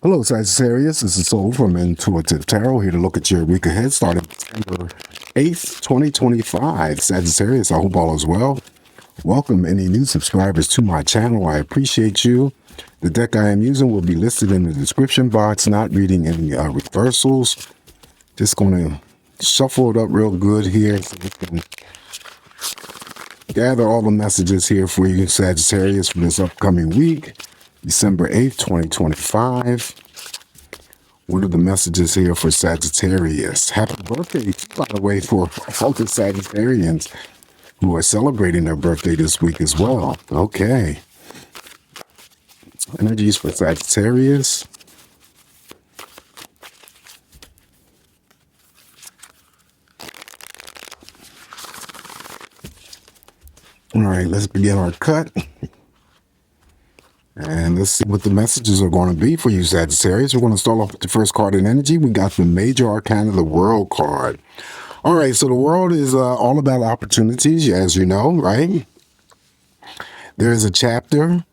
Hello, Sagittarius. This is Soul from Intuitive Tarot, here to look at your week ahead starting December 8th, 2025. Sagittarius, I hope all is well. Welcome any new subscribers to my channel. I appreciate you. The deck I am using will be listed in the description box, not reading any reversals. Just going to shuffle it up real good here so we can gather all the messages here for you, Sagittarius, for this upcoming week. December 8th, 2025. What are the messages here for Sagittarius? Happy birthday, by the way, for all the Sagittarians who are celebrating their birthday this week as well. Okay. Energies for Sagittarius. All right, let's begin our cut. And let's see what the messages are going to be for you, Sagittarius. We're going to start off with the first card in energy. We got the Major Arcana, the World card. All right, so the World is all about opportunities, as you know, right? There's a chapter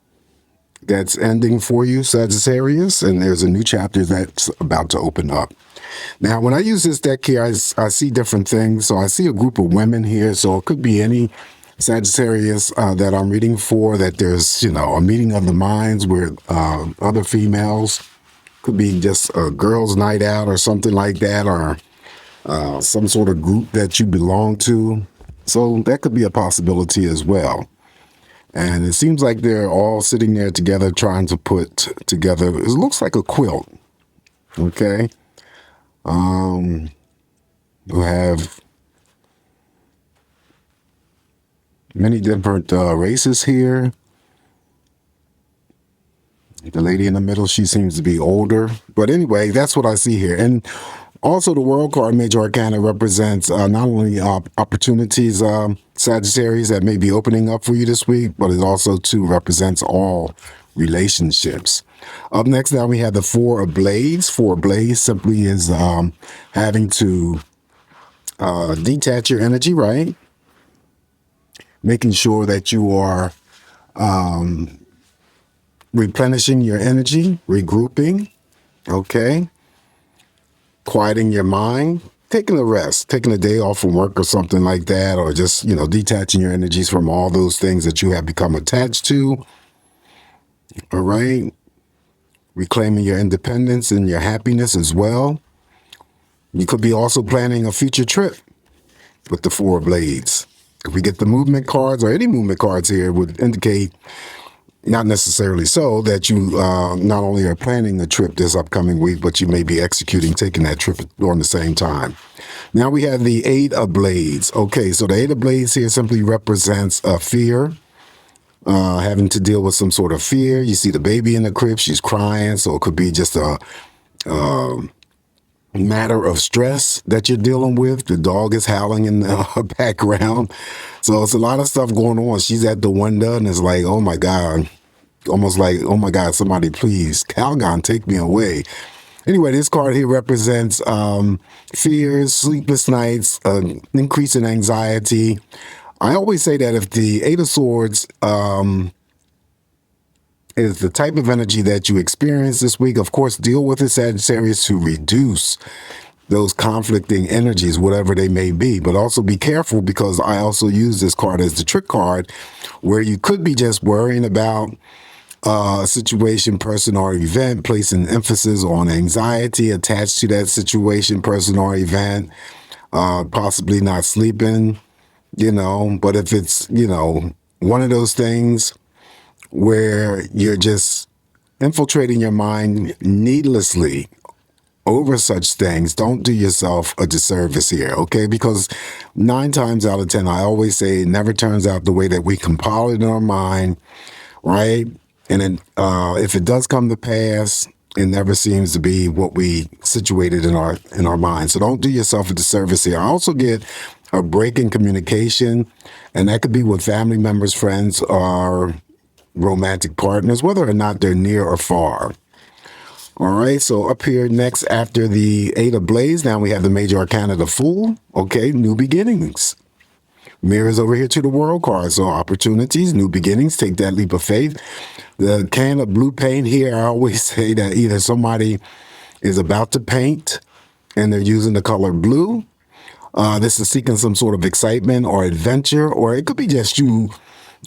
that's ending for you, Sagittarius, and there's a new chapter that's about to open up. Now, when I use this deck here, I see different things. So I see a group of women here, so it could be any Sagittarius that I'm reading for, that there's, a meeting of the minds with other females. Could be just a girls' night out or something like that, or some sort of group that you belong to. So that could be a possibility as well. And it seems like they're all sitting there together trying to put together, it looks like a quilt. Okay. We'll have many different races here. The lady in the middle, she seems to be older. But anyway, that's what I see here. And also the World card, Major Arcana, represents not only opportunities, Sagittarius, that may be opening up for you this week, but it also, too, represents all relationships. Up next, now we have the Four of Blades. Four of Blades simply is having to detach your energy, right? Making sure that you are replenishing your energy, regrouping, okay? Quieting your mind, taking a rest, taking a day off from work or something like that, or just, detaching your energies from all those things that you have become attached to, all right? Reclaiming your independence and your happiness as well. You could be also planning a future trip with the Four of Blades. If we get the movement cards, or any movement cards here, would indicate, not necessarily so, that you not only are planning a trip this upcoming week, but you may be executing, taking that trip during the same time. Now we have the Eight of Blades. Okay, so the Eight of Blades here simply represents a fear, having to deal with some sort of fear. You see the baby in the crib, she's crying, so it could be just a matter of stress that you're dealing with. The dog is howling in the background. So it's a lot of stuff going on. She's at the window and it's like, oh my God, almost like, oh my God, somebody please, Calgon, take me away. Anyway, this card here represents fears, sleepless nights, increase in anxiety. I always say that if the Eight of Swords is the type of energy that you experience this week, of course, deal with it, Sagittarius, to reduce those conflicting energies, whatever they may be. But also be careful, because I also use this card as the trick card, where you could be just worrying about a situation, person, or event, placing emphasis on anxiety attached to that situation, person, or event, possibly not sleeping, But if it's, one of those things where you're just infiltrating your mind needlessly over such things, don't do yourself a disservice here, okay? Because 9 times out of 10, I always say, it never turns out the way that we compile it in our mind, right? And then, if it does come to pass, it never seems to be what we situated in our mind. So don't do yourself a disservice here. I also get a break in communication, and that could be with family members, friends, or romantic partners, whether or not they're near or far. All right, so up here next, after the Eight of Blades, now we have the Major Arcana, the Fool. Okay, new beginnings. Mirrors over here to the world card. So opportunities, new beginnings, take that leap of faith. The can of blue paint here, I always say that either somebody is about to paint and they're using the color blue. This is seeking some sort of excitement or adventure, or it could be just you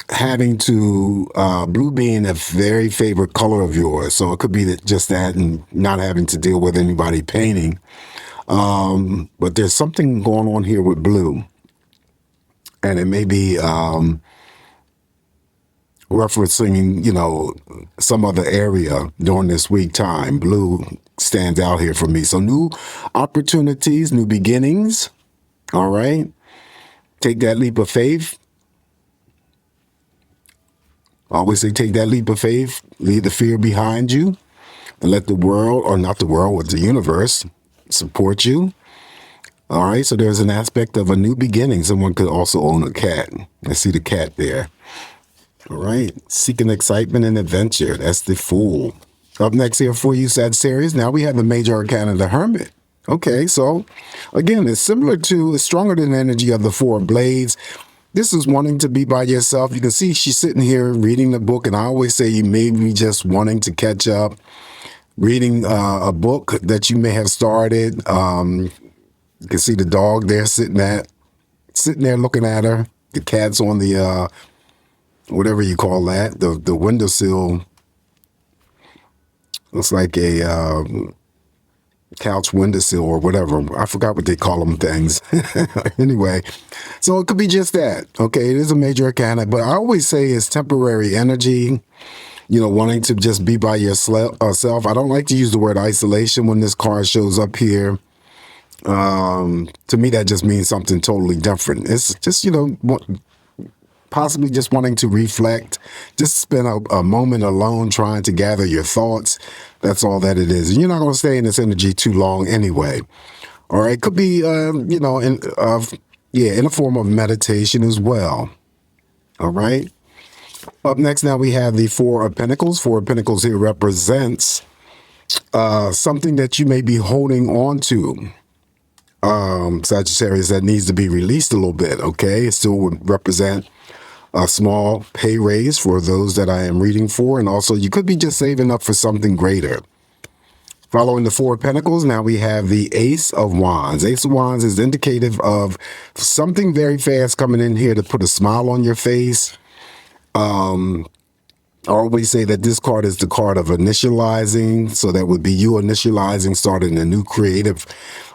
having to, blue being a very favorite color of yours. So it could be just that and not having to deal with anybody painting. But there's something going on here with blue. And it may be referencing, some other area during this week time. Blue stands out here for me. So new opportunities, new beginnings. All right. Take that leap of faith. I always say take that leap of faith, leave the fear behind you, and let the world, or not the world, but the universe support you. All right, so there's an aspect of a new beginning. Someone could also own a cat. I see the cat there. All right, seeking excitement and adventure. That's the Fool. Up next here for you, Sagittarius. Now we have the major arcana, the Hermit. Okay, so again, it's stronger than the energy of the Four of Blades. This is wanting to be by yourself. You can see she's sitting here reading the book, and I always say you may be just wanting to catch up, reading a book that you may have started. You can see the dog there sitting there looking at her. The cat's on the whatever you call that, the windowsill. Looks like a couch windowsill or whatever. I forgot what they call them things. Anyway, so it could be just that. Okay, it is a major arcana, but I always say it's temporary energy, wanting to just be by yourself. I don't like to use the word isolation when this card shows up here. To me, that just means something totally different. It's just, possibly just wanting to reflect, just spend a moment alone trying to gather your thoughts. That's all that it is. And you're not going to stay in this energy too long anyway. All right. Could be, in a form of meditation as well. All right. Up next, now we have the Four of Pentacles. Four of Pentacles here represents something that you may be holding on to. Sagittarius, that needs to be released a little bit. Okay. It still would represent a small pay raise for those that I am reading for. And also you could be just saving up for something greater. Following the Four of Pentacles, now we have the Ace of Wands. Ace of Wands is indicative of something very fast coming in here to put a smile on your face. I always say that this card is the card of initializing. So that would be you initializing, starting a new creative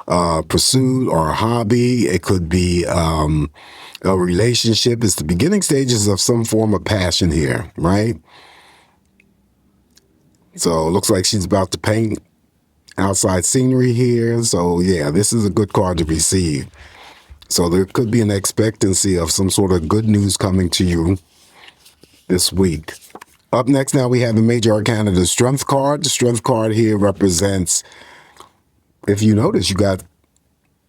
pursuit or a hobby. It could be a relationship. It's the beginning stages of some form of passion here, right? So it looks like she's about to paint outside scenery here. So yeah, this is a good card to receive. So there could be an expectancy of some sort of good news coming to you this week. Up next, now we have the major arcana, the Strength card. The Strength card here represents, if you notice, you got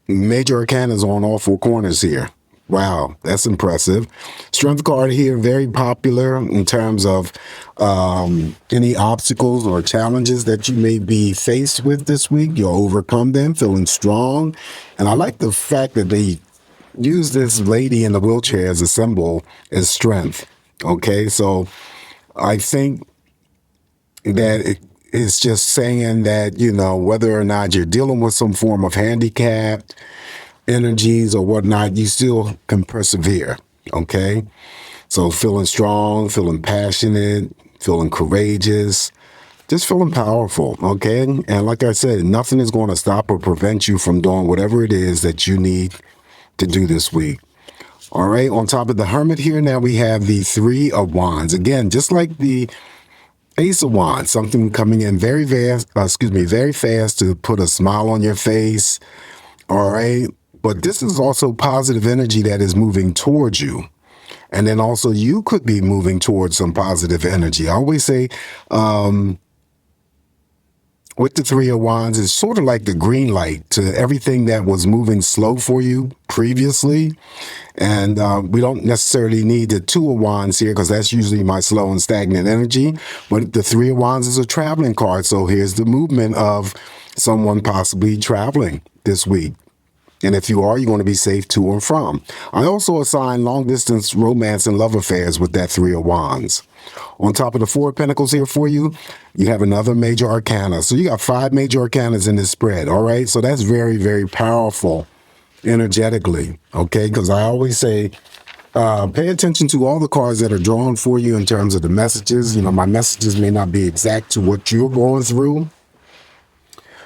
major arcanas on all four corners here. Wow, that's impressive. Strength card here, very popular in terms of any obstacles or challenges that you may be faced with this week. You'll overcome them, feeling strong. And I like the fact that they use this lady in the wheelchair as a symbol as strength. Okay, so I think that it's just saying that, whether or not you're dealing with some form of handicapped energies or whatnot, you still can persevere. Okay. So feeling strong, feeling passionate, feeling courageous, just feeling powerful. Okay. And like I said, nothing is going to stop or prevent you from doing whatever it is that you need to do this week. All right. On top of the Hermit here, now we have the Three of Wands. Again, just like the Ace of Wands, something coming in very fast to put a smile on your face. All right. But this is also positive energy that is moving towards you. And then also you could be moving towards some positive energy. I always say with the Three of Wands, it's sort of like the green light to everything that was moving slow for you previously. And we don't necessarily need the Two of Wands here because that's usually my slow and stagnant energy. But the Three of Wands is a traveling card. So here's the movement of someone possibly traveling this week. And if you are, you're going to be safe to and from. I also assign long distance romance and love affairs with that Three of Wands. On top of the Four of Pentacles here for you, you have another major arcana. So you got 5 major arcanas in this spread. All right. So that's very, very powerful energetically. Okay. Because I always say, pay attention to all the cards that are drawn for you in terms of the messages. You know, my messages may not be exact to what you're going through,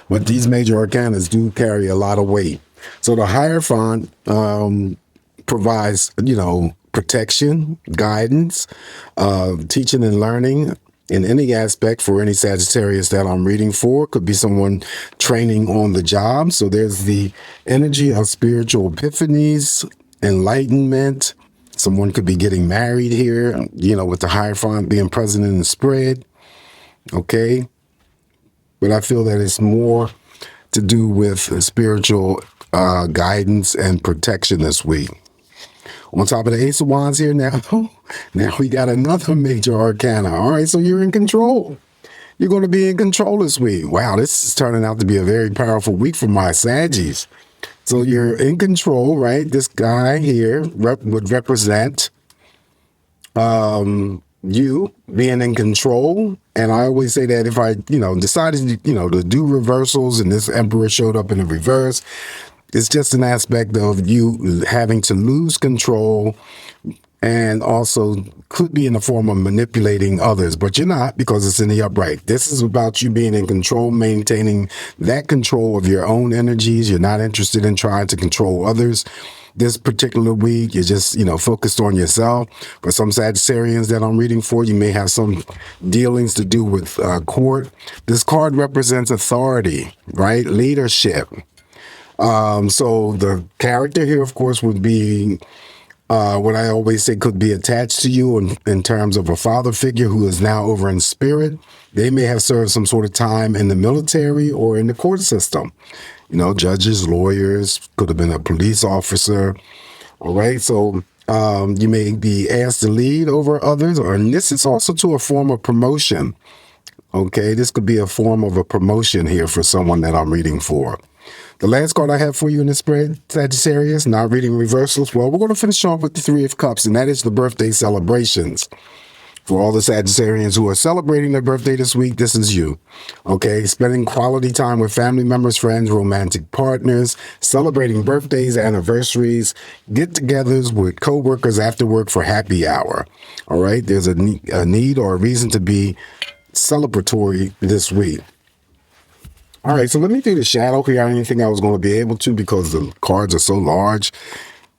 but these major arcanas do carry a lot of weight. So the Hierophant provides, you know, protection, guidance, teaching and learning in any aspect for any Sagittarius that I'm reading for. Could be someone training on the job. So there's the energy of spiritual epiphanies, enlightenment. Someone could be getting married here, you know, with the Hierophant being present in the spread. Okay. But I feel that it's more to do with spiritual guidance and protection this week. On top of the Ace of Wands here now we got another major arcana. All right, so you're in control. You're going to be in control this week. Wow, this is turning out to be a very powerful week for my Saggies. So you're in control, right? This guy here would represent you being in control. And I always say that if I, you know, decided, you know, to do reversals and this Emperor showed up in the reverse, it's just an aspect of you having to lose control, and also could be in the form of manipulating others, but you're not, because it's in the upright. This is about you being in control, maintaining that control of your own energies. You're not interested in trying to control others. This particular week, you're just, you know, focused on yourself. For some Sagittarians that I'm reading for, you may have some dealings to do with court. This card represents authority, right? Leadership. So the character here, of course, would be what I always say could be attached to you in terms of a father figure who is now over in spirit. They may have served some sort of time in the military or in the court system. You know, judges, lawyers, could have been a police officer. All right. So you may be asked to lead over others, and this is also to a form of promotion. Okay. This could be a form of a promotion here for someone that I'm reading for. The last card I have for you in this spread, Sagittarius, not reading reversals. Well, we're going to finish off with the Three of Cups, and that is the birthday celebrations. For all the Sagittarians who are celebrating their birthday this week, this is you. Okay, spending quality time with family members, friends, romantic partners, celebrating birthdays, anniversaries, get-togethers with co-workers after work for happy hour. All right, there's a need or a reason to be celebratory this week. All right, so let me do the shadow here. I didn't think I was going to be able to because the cards are so large,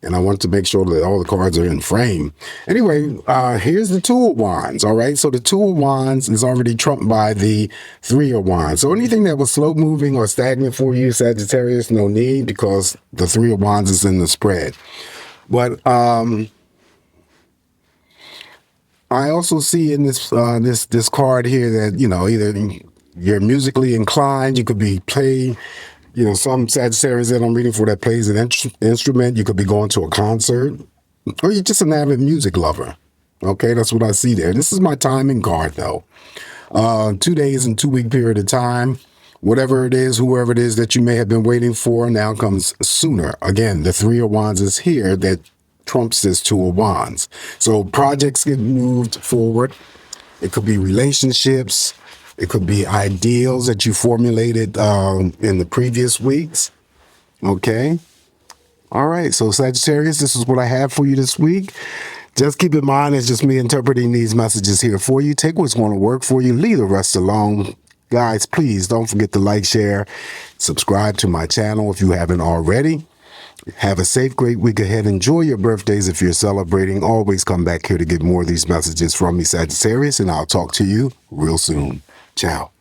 and I want to make sure that all the cards are in frame. Anyway, here's the Two of Wands, all right? So the Two of Wands is already trumped by the Three of Wands. So anything that was slow-moving or stagnant for you, Sagittarius, no need, because the Three of Wands is in the spread. But I also see in this this card here that, you know, either you're musically inclined, you could be playing, you know, some Sagittarius that I'm reading for that plays an instrument. You could be going to a concert, or you're just an avid music lover. Okay, that's what I see there. This is my timing card, though. 2 days and 2 week period of time. Whatever it is, whoever it is that you may have been waiting for now comes sooner. Again, the Three of Wands is here that trumps this Two of Wands. So projects get moved forward. It could be relationships. It could be ideals that you formulated in the previous weeks. Okay. All right. So Sagittarius, this is what I have for you this week. Just keep in mind, it's just me interpreting these messages here for you. Take what's going to work for you. Leave the rest alone. Guys, please don't forget to like, share, subscribe to my channel if you haven't already. Have a safe, great week ahead. Enjoy your birthdays if you're celebrating. Always come back here to get more of these messages from me, Sagittarius, and I'll talk to you real soon. Ciao.